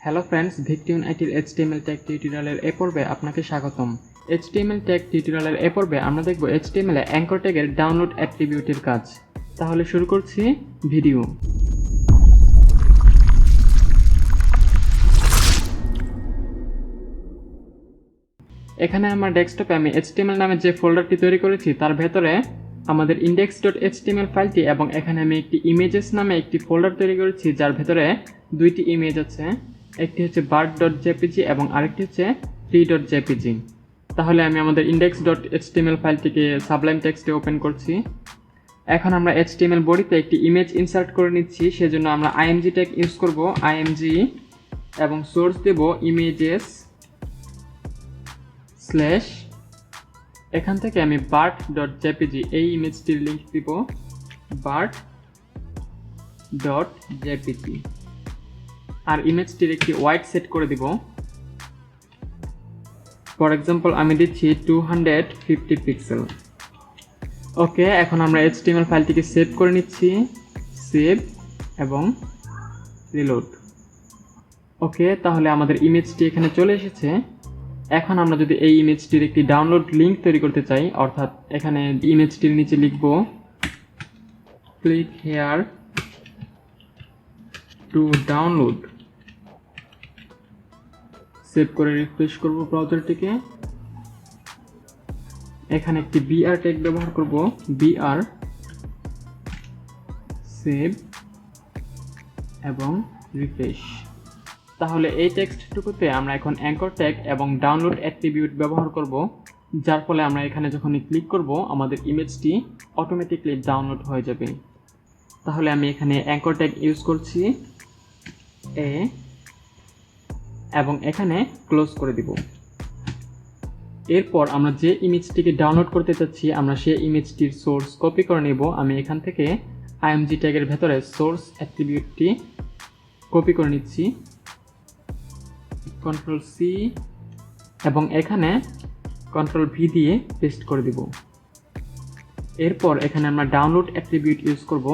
Hello friends, VicTune আইটির HTML tag টিউটোরিয়ালের এ পর্বে আপনাকে স্বাগতম। HTML ট্যাগ টিউটোরিয়ালের এ পর্বে আমরা দেখব HTML এ অ্যাঙ্কর ট্যাগের ডাউনলোড অ্যাট্রিবিউটের কাজ। তাহলে শুরু করছি ভিডিও। এখানে আমার ডেস্কটপে আমি HTML নামে যে ফোল্ডারটি তৈরি করেছি তার ভেতরে আমাদের index.html ফাইলটি এবং এখানে আমি একটি ইমেজেস নামে একটি ফোল্ডার তৈরি করেছি যার ভেতরে দুইটি ইমেজ আছে, একটি হচ্ছে bird.jpg এবং আরেকটি হচ্ছে tree.jpg। তাহলে আমি আমাদের index.html ফাইলটিকে সাবলাইম টেক্সটে ওপেন করছি। এখন আমরা HTML বডিতে একটি ইমেজ ইনসার্ট করে নিচ্ছি, সেজন্য আমরা img ট্যাগ ইউজ করব, img এবং সোর্স দেব ইমেজেস স্ল্যাশ, এখান থেকে আমি bird.jpg এই ইমেজটির লিংক দিব bird.jpg আর ইমেজটির একটি ওয়াইড সেট করে দিব। ফর এক্সাম্পল আমি দিচ্ছি 250 পিক্সেল। ওকে, এখন আমরা HTML ফাইলটিকে সেভ করে নিচ্ছি, সেভ এবং রিলোড। ওকে, তাহলে আমাদের ইমেজটি এখানে চলে এসেছে। এখন আমরা যদি এই ইমেজটির একটি ডাউনলোড লিংক তৈরি করতে চাই, অর্থাৎ এখানে ইমেজটির নিচে লিখব click here to download, save করে রিফ্রেশ করব ব্রাউজারটিকে। এখানে একটি br ট্যাগ ব্যবহার করব, br, সেভ এবং রিফ্রেশ। তাহলে এই টেক্সটটুকুতে আমরা এখন অ্যাঙ্কর ট্যাগ এবং ডাউনলোড অ্যাট্রিবিউট ব্যবহার করব, যার ফলে আমরা এখানে যখনই ক্লিক করব আমাদের ইমেজটি অটোমেটিকলি ডাউনলোড হয়ে যাবে। তাহলে আমি এখানে অ্যাঙ্কর ট্যাগ ইউজ করছি এ এবং এখানে ক্লোজ করে দিব। এরপর আমরা যে ইমেজটিকে ডাউনলোড করতে চাচ্ছি আমরা সেই ইমেজটির সোর্স কপি করে নেব। আমি এখান থেকে img ট্যাগের ভেতরে সোর্স অ্যাট্রিবিউটটি কপি করে নিচ্ছি, Ctrl+C এবং এখানে Ctrl+V দিয়ে পেস্ট করে দিব। এরপর এখানে আমরা ডাউনলোড অ্যাট্রিবিউট ইউজ করব,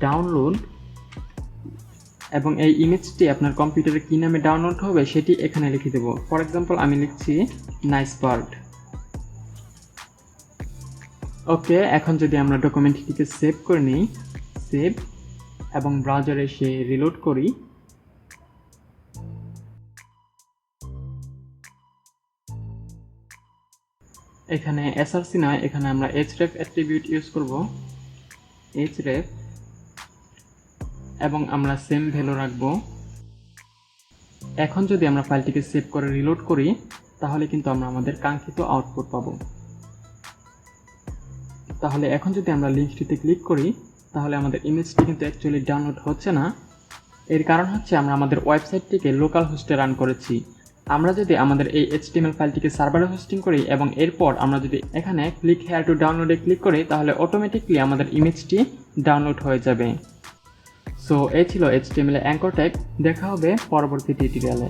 ডাউনলোড, এবং এই ইমেজটি আপনার কম্পিউটারে কি নামে ডাউনলোড হবে সেটি এখানে লিখে দেব। ফর এক্সাম্পল আমি লিখছি নাইস বার্ড। ওকে, এখন যদি আমরা ডকুমেন্টটিকে সেভ করে নিই, সেভ এবং ব্রাউজারে এসে রিলোড করি, এখানে src নয়, এখানে আমরা href অ্যাট্রিবিউট ইউজ করব, href, এবং আমরা সেম ভ্যালু রাখব। এখন যদি আমরা ফাইলটিকে সেভ করে রিলোড করি তাহলে কিন্তু আমরা আমাদের কাঙ্ক্ষিত আউটপুট পাবো। তাহলে এখন যদি আমরা লিঙ্কটিতে ক্লিক করি তাহলে আমাদের ইমেজটি কিন্তু অ্যাকচুয়ালি ডাউনলোড হচ্ছে না। এর কারণ হচ্ছে আমরা আমাদের ওয়েবসাইটটিকে লোকাল হোস্টে রান করেছি। আমরা যদি আমাদের এই HTML ফাইলটিকে সার্ভারে হোস্টিং করি এবং এরপর আমরা যদি এখানে ক্লিক হেয়ার টু ডাউনলোডে ক্লিক করি তাহলে অটোমেটিকলি আমাদের ইমেজটি ডাউনলোড হয়ে যাবে। সো এই ছিল HTML এ অ্যাঙ্কর ট্যাগ। দেখা হবে পরবর্তী টিউটোরিয়ালে।